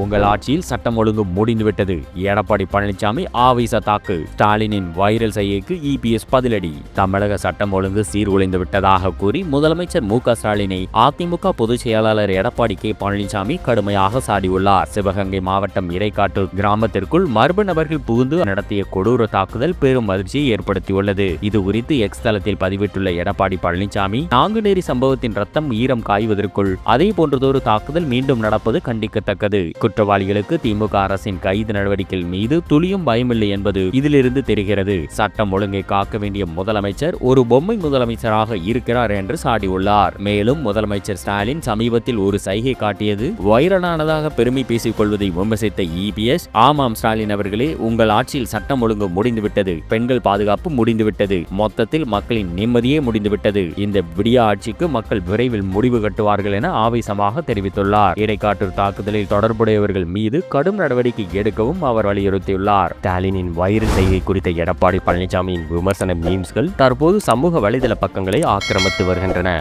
உங்கள் ஆட்சியில் சட்டம் ஒழுங்கு முடிந்துவிட்டது. எடப்பாடி பழனிசாமி ஆவேச தாக்கு. ஸ்டாலினின் வைரல் செய்கைக்கு இபிஎஸ் பதிலடி. தமிழக சட்டம் ஒழுங்கு சீர்குலைந்து விட்டதாக கூறி முதலமைச்சர் மு.க.ஸ்டாலினை அதிமுக பொதுச் செயலாளர் எடப்பாடி கே. பழனிசாமி கடுமையாக சாடியுள்ளார். சிவகங்கை மாவட்டம் இடைக்காட்டூர் கிராமத்திற்குள் மர்ம நபர்கள் புகுந்து நடத்திய கொடூர தாக்குதல் பெரும் அதிர்ச்சியை ஏற்படுத்தியுள்ளது. இது குறித்து எக்ஸ் தளத்தில் பதிவிட்டுள்ள எடப்பாடி பழனிசாமி, நாங்குநேரி சம்பவத்தின் ரத்தம் ஈரம் காய்வதற்குள் அதே போன்றதொரு தாக்குதல் மீண்டும் நடப்பது கண்டிக்கத்தக்கது. குற்றவாளிகளுக்கு திமுக அரசின் கைது நடவடிக்கைகள் மீது துளியும் பயமில்லை என்பது இதிலிருந்து தெரிகிறது. சட்டம் ஒழுங்கை காக்க வேண்டிய முதலமைச்சர் ஒரு பொம்மை முதலமைச்சராக இருக்கிறார் என்று சாடியுள்ளார். மேலும் முதலமைச்சர் ஸ்டாலின் சமீபத்தில் ஒரு சைகை காட்டியது வைரலானதாக பெருமை பேசிக் கொள்வதை விமர்சித்த இபிஎஸ், ஆமாம் ஸ்டாலின் அவர்களே, உங்கள் ஆட்சியில் சட்டம் ஒழுங்கு முடிந்துவிட்டது, பெண்கள் பாதுகாப்பு முடிந்துவிட்டது, மொத்தத்தில் மக்களின் நிம்மதியே முடிந்துவிட்டது. இந்த விடிய ஆட்சிக்கு மக்கள் விரைவில் முடிவு கட்டுவார்கள் என ஆவேசமாக தெரிவித்துள்ளார். இடைக்காட்டூர் தாக்குதலில் தொடர்புடையவர்கள் மீது கடும் நடவடிக்கை எடுக்கவும் அவர் வலியுறுத்தியுள்ளார். ஸ்டாலினின் வைரல் செய்கை குறித்த எடப்பாடி பழனிசாமியின் விமர்சன மீம்ஸ்கள் தற்போது சமூக வலைதள பக்கங்களை ஆக்கிரமித்து வருகின்றன.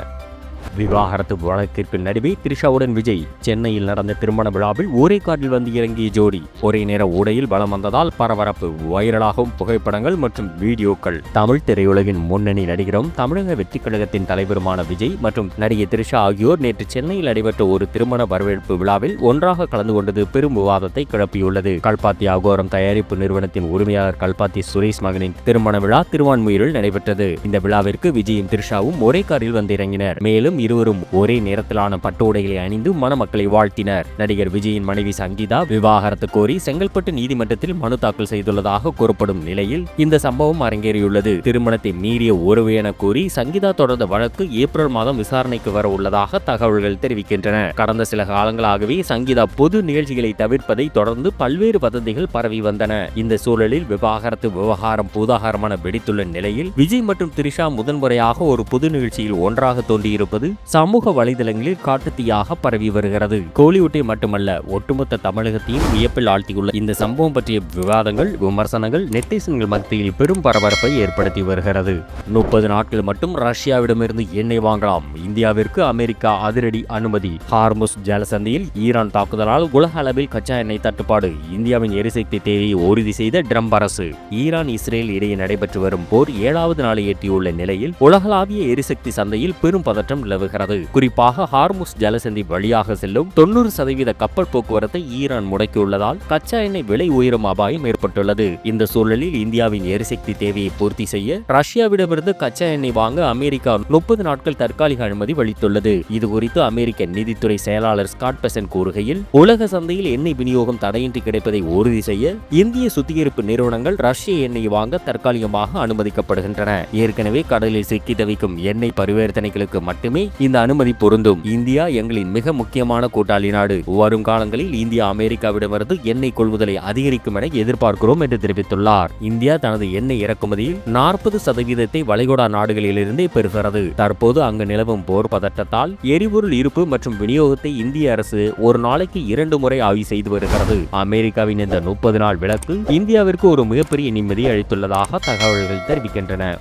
விவாகரத்து வழக்கிற்கு நடுவே த்ரிஷாவுடன் விஜய். சென்னையில் நடந்த திருமண விழாவில் ஒரே காரில் வந்து இறங்கிய ஜோடி ஒரே நேர உடையில் வலம் வந்ததால் பரபரப்பு. வைரலாகும் புகைப்படங்கள் மற்றும் வீடியோக்கள். தமிழ் திரையுலகின் முன்னணி நடிகரும் தமிழக வெற்றி கழகத்தின் தலைவருமான விஜய் மற்றும் நடிகை த்ரிஷா ஆகியோர் நேற்று சென்னையில் நடைபெற்ற ஒரு திருமண வரவேற்பு விழாவில் ஒன்றாக கலந்து கொண்டது பெரும் விவாதத்தை கிளப்பியுள்ளது. கல்பாத்தி அகோரம் தயாரிப்பு நிறுவனத்தின் உரிமையாளர் கல்பாத்தி சுரேஷ் மகனின் திருமண விழா திருவான்மியூரில் நடைபெற்றது. இந்த விழாவிற்கு விஜயும் த்ரிஷாவும் ஒரே காரில் வந்து இறங்கினர். மேலும் இருவரும் ஒரே நேரத்திலான பட்டு உடைகளை அணிந்து மணமக்களை வாழ்த்தினர். நடிகர் விஜயின் மனைவி சங்கீதா விவாகரத்து கோரி செங்கல்பட்டு நீதிமன்றத்தில் மனு தாக்கல் செய்துள்ளதாக கூறப்படும் நிலையில் இந்த சம்பவம் அரங்கேறியுள்ளது. திருமணத்தை மீறிய உறவு என கூறி சங்கீதா தொடர்ந்த வழக்கு ஏப்ரல் மாதம் விசாரணைக்கு வர உள்ளதாக தகவல்கள் தெரிவிக்கின்றன. கடந்த சில காலங்களாகவே சங்கீதா பொது நிகழ்ச்சிகளை தவிர்ப்பதை தொடர்ந்து பல்வேறு வதந்திகள் பரவி வந்தன. இந்த சூழலில் விவாகரத்து விவகாரம் பூதாகரமான வெடித்துள்ள நிலையில் விஜய் மற்றும் த்ரிஷா முதன்முறையாக ஒரு பொது நிகழ்ச்சியில் ஒன்றாக தோன்றியிருப்பது சமூக வலைதளங்களில் காட்டுத்தீயாக பரவி வருகிறது. கோலிவுட்டை மட்டுமல்ல, ஒட்டுமொத்த தமிழகத்தையும் வியப்பில் ஆழ்த்தியுள்ள இந்த சம்பவம் பற்றிய விவாதங்கள், விமர்சனங்கள் நெட்டிசன்கள் மத்தியில் பெரும் பரபரப்பை ஏற்படுத்தி வருகிறது. 30 நாட்கள் மட்டும் ரஷ்யாவிடமிருந்து எண்ணெய் வாங்கலாம். இந்தியாவிற்கு அமெரிக்கா அதிரடி அனுமதி. ஹார்முஸ் ஜலசந்தியில் ஈரான் தாக்குதலால் உலக அளவில் கச்சா எண்ணெய் தட்டுப்பாடு. இந்தியாவின் எரிசக்தி தேவையை உறுதி செய்த ட்ரம்ப் அரசு. ஈரான் இஸ்ரேல் இடையே நடைபெற்று வரும் போர் 7வது நாளை எட்டியுள்ள நிலையில் உலகளாவிய எரிசக்தி சந்தையில் பெரும் பதற்றம் நிலவுகிறது. குறிப்பாக ஹார்முஸ் ஜலசந்தி வழியாக செல்லும் 90% கப்பல் போக்குவரத்தை ஈரான் முடக்கியுள்ளதால் கச்சா எண்ணெய் விலை உயரும் அபாயம் ஏற்பட்டுள்ளது. இந்த சூழலில் இந்தியாவின் எரிசக்தி தேவையை பூர்த்தி செய்ய ரஷ்யாவிடமிருந்து கச்சா எண்ணெய் வாங்க அமெரிக்கா 30 நாட்கள் தற்காலிக அனுமதி அளித்துள்ளது. இதுகுறித்து அமெரிக்க நிதித்துறை செயலாளர் ஸ்காட் பெசன்ட் கூறுகையில், உலக சந்தையில் எண்ணெய் விநியோகம் தடையின்றி கிடைப்பதை உறுதி செய்ய இந்திய சுத்திகரிப்பு நிறுவனங்கள் ரஷ்ய எண்ணெய் வாங்க தற்காலிகமாக அனுமதிக்கப்படுகின்றன. ஏற்கனவே கடலில் சிக்கி தவிக்கும் எண்ணெய் பரிவர்த்தனைகளுக்கு மட்டுமே இந்த அனுமதி பொருந்தும். இந்தியா எங்களின் மிக முக்கியமான கூட்டாளி நாடு. வரும் காலங்களில் இந்தியா அமெரிக்காவிடமிருந்து எண்ணெய் கொள்முதலை அதிகரிக்கும் என எதிர்பார்க்கிறோம் என்று தெரிவித்துள்ளார். இந்தியா தனது எண்ணெய் இறக்குமதியில் 40% வளைகுடா நாடுகளிலிருந்தே பெறுகிறது. தற்போது அங்கு நிலவும் போர் பதட்டத்தால் எரிபொருள் இருப்பு மற்றும் விநியோகத்தை இந்திய அரசு ஒரு நாளைக்கு 2 முறை ஆய்வு செய்து வருகிறது. அமெரிக்காவின் இந்த 30 நாள் விலக்கு இந்தியாவிற்கு ஒரு மிகப்பெரிய நிம்மதி அளித்துள்ளதாக தகவல்கள் தெரிவிக்கின்றன.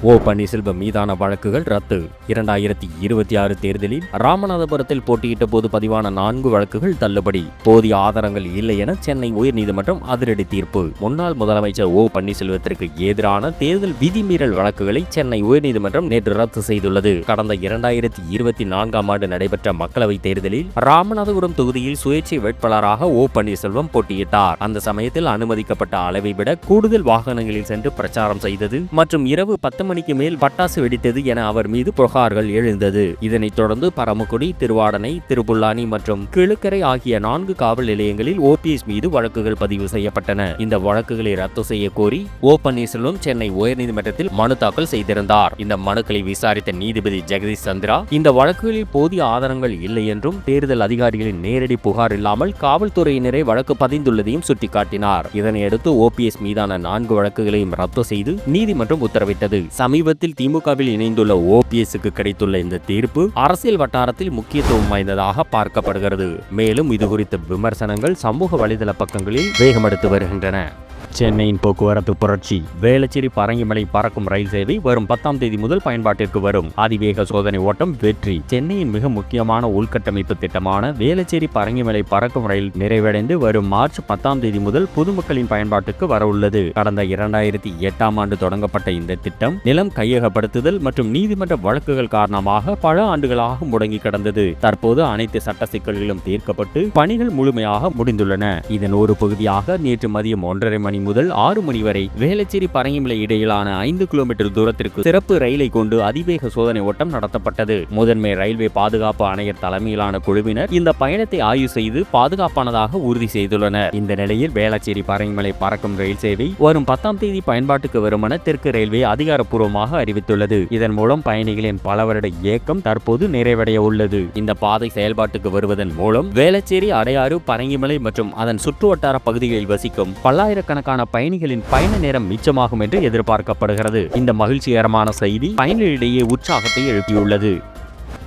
ஓ பன்னீர்செல்வம் மீதான வழக்குகள் ரத்து. 2026 தேர்தலில் ராமநாதபுரத்தில் போட்டியிட்ட போது பதிவான 4 வழக்குகள் தள்ளுபடி. போதிய ஆதாரங்கள் இல்லை என சென்னை உயர்நீதிமன்றம் அதிரடி தீர்ப்பு. முன்னாள் முதலமைச்சர் ஓ பன்னீர்செல்வத்திற்கு எதிரான தேர்தல் விதிமீறல் வழக்குகளை சென்னை உயர்நீதிமன்றம் நேற்று ரத்து செய்துள்ளது. கடந்த 2024ஆம் ஆண்டு நடைபெற்ற மக்களவைத் தேர்தலில் ராமநாதபுரம் தொகுதியில் சுயேட்சை வேட்பாளராக ஓ பன்னீர்செல்வம் போட்டியிட்டார். அந்த சமயத்தில் அனுமதிக்கப்பட்ட அளவை விட கூடுதல் வாகனங்களில் சென்று பிரச்சாரம் செய்தது மற்றும் இரவு 10 மணிக்கு மேல் பட்டாசு வெடித்தது என அவர் மீது புகார்கள் எழுந்தது. இதனைத் தொடர்ந்து பரமக்குடி, திருவாடனை, திருப்புல்லானி மற்றும் கிழுக்கரை ஆகிய 4 காவல் நிலையங்களில் ஓபிஎஸ் மீது வழக்குகள் பதிவு செய்யப்பட்டன. இந்த வழக்குகளை ரத்து செய்ய கோரி ஓ பன்னீர்செல்வம் சென்னை உயர்நீதிமன்றத்தில் மனு தாக்கல் செய்திருந்தார். இந்த மனுக்களை விசாரித்த நீதிபதி ஜெகதீஷ் சந்திரா, இந்த வழக்குகளில் போதிய ஆதாரங்கள் இல்லை என்றும் தேர்தல் அதிகாரிகளின் நேரடி புகார் இல்லாமல் காவல்துறையினரை வழக்கு பதிந்துள்ளதையும் சுட்டிக்காட்டினார். இதனையடுத்து ஓபிஎஸ் மீதான 4 வழக்குகளையும் ரத்து செய்து நீதிமன்றம் உத்தரவிட்டது. சமீபத்தில் திமுகவில் இணைந்துள்ள ஓபிஎஸ்க்கு கிடைத்துள்ள இந்த தீர்ப்பு அரசியல் வட்டாரத்தில் முக்கியத்துவம் வாய்ந்ததாக பார்க்கப்படுகிறது. மேலும் இது குறித்த விமர்சனங்கள் சமூக வலைதள பக்கங்களில் வேகமெடுத்து வருகின்றன. சென்னையின் போக்குவரத்து புரட்சி. வேளச்சேரி பரங்கிமலை பறக்கும் ரயில் சேவை வரும் 10ஆம் தேதி முதல் பயன்பாட்டிற்கு வரும். அதிவேக சோதனை ஓட்டம் வெற்றி. சென்னையின் மிக முக்கியமான உள்கட்டமைப்பு திட்டமான வேளச்சேரி பரங்கிமலை பறக்கும் ரயில் நிறைவடைந்து வரும் மார்ச் 10ஆம் தேதி முதல் பொதுமக்களின் பயன்பாட்டுக்கு வரவுள்ளது. கடந்த 2008ஆம் ஆண்டு தொடங்கப்பட்ட இந்த திட்டம் நிலம் கையகப்படுத்துதல் மற்றும் நீதிமன்ற வழக்குகள் காரணமாக பல ஆண்டுகளாக முடங்கி கிடந்தது. தற்போது அனைத்து சட்ட சிக்கல்களும் தீர்க்கப்பட்டு பணிகள் முழுமையாக முடிந்துள்ளன. இதன் ஒரு பகுதியாக நேற்று மதியம் 1:30 மணி முதல் 6 மணி வரை வேளச்சேரி பரங்கிமலை இடையிலான 5 கிலோமீட்டர் தூரத்திற்கு சிறப்பு ரயிலை கொண்டு அதிவேக சோதனை ஓட்டம் நடத்தப்பட்டது. முதன்மை ரயில்வே பாதுகாப்பு ஆணையர் தலைமையிலான குழுவினர் இந்த பயணத்தை ஆய்வு செய்து பாதுகாப்பானதாக உறுதி செய்துள்ளனர். இந்த நிலையில் வேளச்சேரி பரங்கிமலை பறக்கும் ரயில் சேவை வரும் 10ஆம் தேதி பயன்பாட்டுக்கு வரும் என தெற்கு ரயில்வே அதிகாரப்பூர்வமாக அறிவித்துள்ளது. இதன் மூலம் பயணிகளின் பல வருட இயக்கம் தற்போது நிறைவடைய உள்ளது. இந்த பாதை செயல்பாட்டுக்கு வருவதன் மூலம் வேளச்சேரி, அடையாறு, பரங்கிமலை மற்றும் அதன் சுற்றுவட்டார பகுதிகளில் வசிக்கும் பல்லாயிரக்கணக்கான பயணிகளின் பயண நேரம் மிச்சமாகும் என்று எதிர்பார்க்கப்படுகிறது. இந்த மகிழ்ச்சிகரமான செய்தி பயணிகளிடையே உற்சாகத்தை எழுப்பியுள்ளது.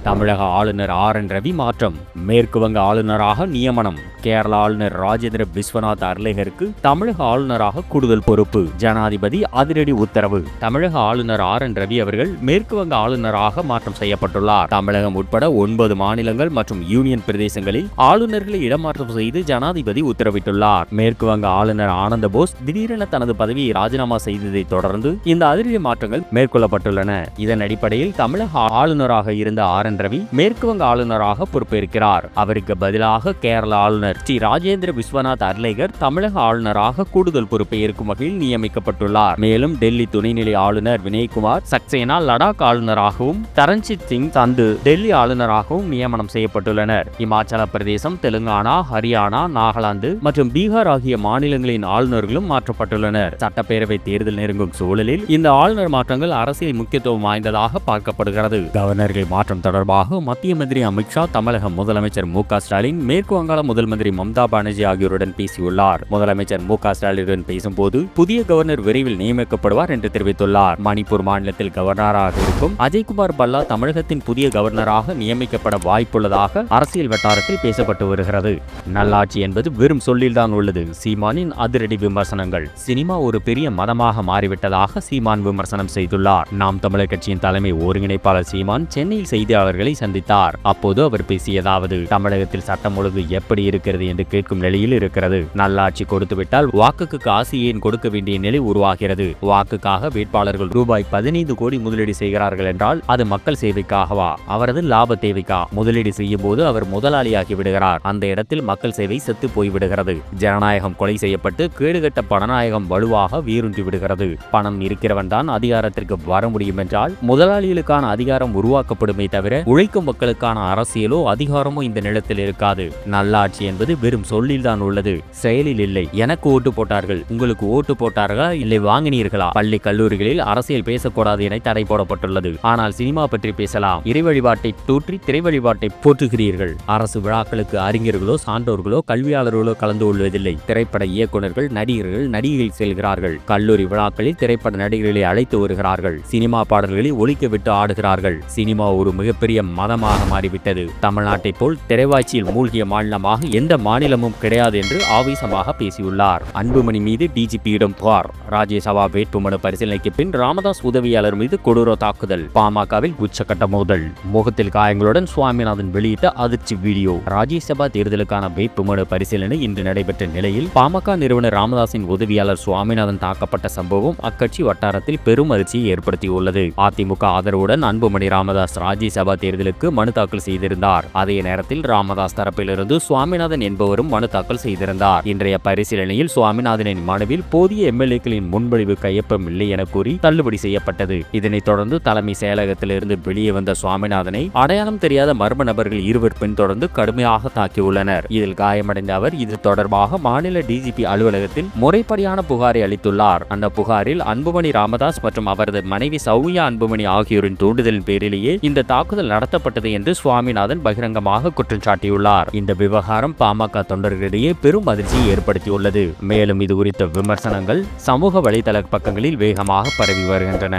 தமிழக ஆளுநர் RN ரவி மாற்றம். மேற்கு வங்க ஆளுநராக நியமனம். கேரள ஆளுநர் ராஜேந்திர விஸ்வநாத் அர்லேகருக்கு தமிழக ஆளுநராக கூடுதல் பொறுப்பு. ஜனாதிபதி அதிரடி உத்தரவு. தமிழக ஆளுநர் RN ரவி அவர்கள் மேற்கு வங்க ஆளுநராக மாற்றம் செய்யப்பட்டுள்ளார். தமிழகம் உட்பட 9 மாநிலங்கள் மற்றும் யூனியன் பிரதேசங்களில் ஆளுநர்களை இடமாற்றம் செய்து ஜனாதிபதி உத்தரவிட்டுள்ளார். மேற்கு வங்க ஆளுநர் ஆனந்த போஸ் திடீரென தனது பதவியை ராஜினாமா செய்ததை தொடர்ந்து இந்த அதிரடி மாற்றங்கள் மேற்கொள்ளப்பட்டுள்ளன. இதன் அடிப்படையில் தமிழக ஆளுநராக இருந்த RN ரவி மேற்கு வங்க ஆளுநராக பொறுப்பேற்கிறார். அவருக்கு பதிலாக கேரள ஆளுநர் ஸ்ரீ ராஜேந்திர விஸ்வநாத் அர்லேகர் தமிழக ஆளுநராக கூடுதல் பொறுப்பை ஏற்கும் வகையில் நியமிக்கப்பட்டுள்ளார். மேலும் டெல்லி துணைநிலை ஆளுநர் வினய்குமார் சக்சேனா லடாக் ஆளுநராகவும், தரண்ஜித் சிங் சந்து டெல்லி ஆளுநராகவும் நியமனம் செய்யப்பட்டுள்ளனர். இமாச்சல பிரதேசம், தெலுங்கானா, ஹரியானா, நாகாலாந்து மற்றும் பீகார் ஆகிய மாநிலங்களின் ஆளுநர்களும் மாற்றப்பட்டுள்ளனர். சட்டப்பேரவை தேர்தல் நெருங்கும் சூழலில் இந்த ஆளுநர் மாற்றங்கள் அரசியல் முக்கியத்துவம் வாய்ந்ததாக பார்க்கப்படுகிறது. கவர்னர்கள் மாற்றம் தொடர்பாக மத்திய மந்திரி அமித்ஷா, தமிழக முதலமைச்சர் MK ஸ்டாலின், மேற்கு வங்காள முதல் மந்திரி மம்தா பானர்ஜி ஆகியோருடன் பேசியுள்ளார். முதலமைச்சர் MK ஸ்டாலினுடன் பேசும்போது புதிய கவர்னர் விரைவில் நியமிக்கப்படுவார் என்று தெரிவித்துள்ளார். மணிப்பூர் மாநிலத்தில் கவர்னராக இருக்கும் அஜய்குமார் பல்லா தமிழகத்தின் புதிய கவர்னராக நியமிக்கப்பட வாய்ப்புள்ளதாக அரசியல் வட்டாரத்தில் பேசப்பட்டு வருகிறது. நல்லாட்சி என்பது வெறும் சொல்லில்தான் உள்ளது. சீமானின் அதிரடி விமர்சனங்கள். சினிமா ஒரு பெரிய மதமாக மாறிவிட்டதாக சீமான் விமர்சனம் செய்துள்ளார். நாம் தமிழர் கட்சியின் தலைமை ஒருங்கிணைப்பாளர் சீமான் சென்னையில் செய்தியாளர்களை சந்தித்தார். அப்போது அவர் பேசியதாவது: தமிழகத்தில் சட்டம் ஒழுங்கு எப்படி இருக்கிறது என்று கேட்கும் நிலையில் இருக்கிறது. நல்லாட்சி கொடுத்துவிட்டால் வாக்குக்கு காசு ஏன் கொடுக்க வேண்டிய நிலை உருவாகிறது? வாக்குக்காக வேட்பாளர்கள் ரூபாய் 15 கோடி முதலீடு செய்கிறார்கள் என்றால் அது மக்கள் சேவைக்காகவா, அவரது லாப தேவைக்கா? முதலீடு செய்யும் போது அவர் முதலாளியாகி விடுகிறார். அந்த இடத்தில் மக்கள் சேவை செத்து போய்விடுகிறது. ஜனநாயகம் கொலை செய்யப்பட்டு கேடுகட்ட பணநாயகம் வலுவாக வீருன்றி விடுகிறது. பணம் இருக்கிறவன் தான் அதிகாரத்திற்கு வர முடியும் என்றால் முதலாளிகளுக்கான அதிகாரம் உருவாக்கப்படுமே தவிர உழைக்கும் மக்களுக்கான அரசியலோ அதிகாரமோ இந்த நிலத்தில் இருக்காது. நல்லாட்சி என்பது வெறும் சொல்லில் தான் உள்ளது, செயலில் இல்லை. எனக்கு ஓட்டு போட்டார்கள், உங்களுக்கு ஓட்டு போட்டார்களா இல்லை வாங்கினீர்களா? பள்ளி கல்லூரிகளில் அரசியல் பேசக்கூடாது என தடை போடப்பட்டுள்ளது. ஆனால் சினிமா பற்றி பேசலாம். இறை வழிபாட்டை தூற்றி திரை வழிபாட்டை போற்றுகிறீர்கள். அரசு விழாக்களுக்கு அறிஞர்களோ சான்றோர்களோ கல்வியாளர்களோ கலந்து கொள்வதில்லை. திரைப்பட இயக்குநர்கள், நடிகர்கள், நடிகைகள் செல்கிறார்கள். கல்லூரி விழாக்களில் திரைப்பட நடிகர்களை அழைத்து வருகிறார்கள். சினிமா பாடல்களை ஒலிக்க விட்டு ஆடுகிறார்கள். சினிமா ஒரு மிகப்பெரிய மதமாக மாறிவிட்டது. தமிழ்நாட்டை போல் திரைவாய்ச்சியில் மூழ்கிய மாநிலமாக எந்த மாநிலமும் கிடையாது என்று ஆவேசமாக பேசியுள்ளார். அன்புமணி மீது டிஜிபியிடம் புகார். ராஜ்யசபா வேட்புமனு பரிசீலனைக்கு பின் ராமதாஸ் உதவியாளர் மீது கொடூர தாக்குதல். பாமகவில் உச்சக்கட்ட மோதல். முகத்தில் காயங்களுடன் சுவாமிநாதன் வெளியிட்ட அதிர்ச்சி வீடியோ. ராஜ்யசபா தேர்தலுக்கான வேட்புமனு பரிசீலனை இன்று நடைபெற்ற நிலையில் பாமக நிறுவனர் ராமதாஸின் உதவியாளர் சுவாமிநாதன் தாக்கப்பட்ட சம்பவம் அக்கட்சி வட்டாரத்தில் பெரும் அதிர்ச்சியை ஏற்படுத்தியுள்ளது. அதிமுக ஆதரவுடன் அன்புமணி ராமதாஸ் ராஜ்யசபா தேர்தலுக்கு மனு தாக்கல் செய்திருந்தார். அதே நேரத்தில் ராமதாஸ் தரப்பிலிருந்து சுவாமிநாதன் என்பவரும் மனு தாக்கல் செய்திருந்தார். இன்றைய பரிசீலனையில் சுவாமிநாதனின் மனுவில் போதிய எம்எல்ஏக்களின் முன்மொழிவு கையொப்பம் இல்லை என கூறி தள்ளுபடி செய்யப்பட்டது. இதனைத் தொடர்ந்து தலைமை செயலகத்திலிருந்து வெளியே வந்த சுவாமிநாதனை அடையாளம் தெரியாத மர்ம நபர்கள் இருவர் பின்தொடர்ந்து கடுமையாக தாக்கியுள்ளனர். இதில் காயமடைந்த அவர் இது தொடர்பாக மாநில டிஜிபி அலுவலகத்தில் முறைப்படியான புகாரை அளித்துள்ளார். அந்த புகாரில் அன்புமணி ராமதாஸ் மற்றும் அவரது மனைவி சௌமியா அன்புமணி ஆகியோரின் தூண்டுதலின் பேரிலேயே இந்த தாக்குதல் நடத்தப்பட்டது என்று சுவாமிநாதன் பகிரங்கமாக குற்றம் சாட்டியுள்ளார். இந்த விவகாரம் பாமக தொண்டர்களிடையே பெரும் அதிர்ச்சியை ஏற்படுத்தியுள்ளது. மேலும் இது குறித்த விமர்சனங்கள் சமூக வலைதள பக்கங்களில் வேகமாக பரவி வருகின்றன.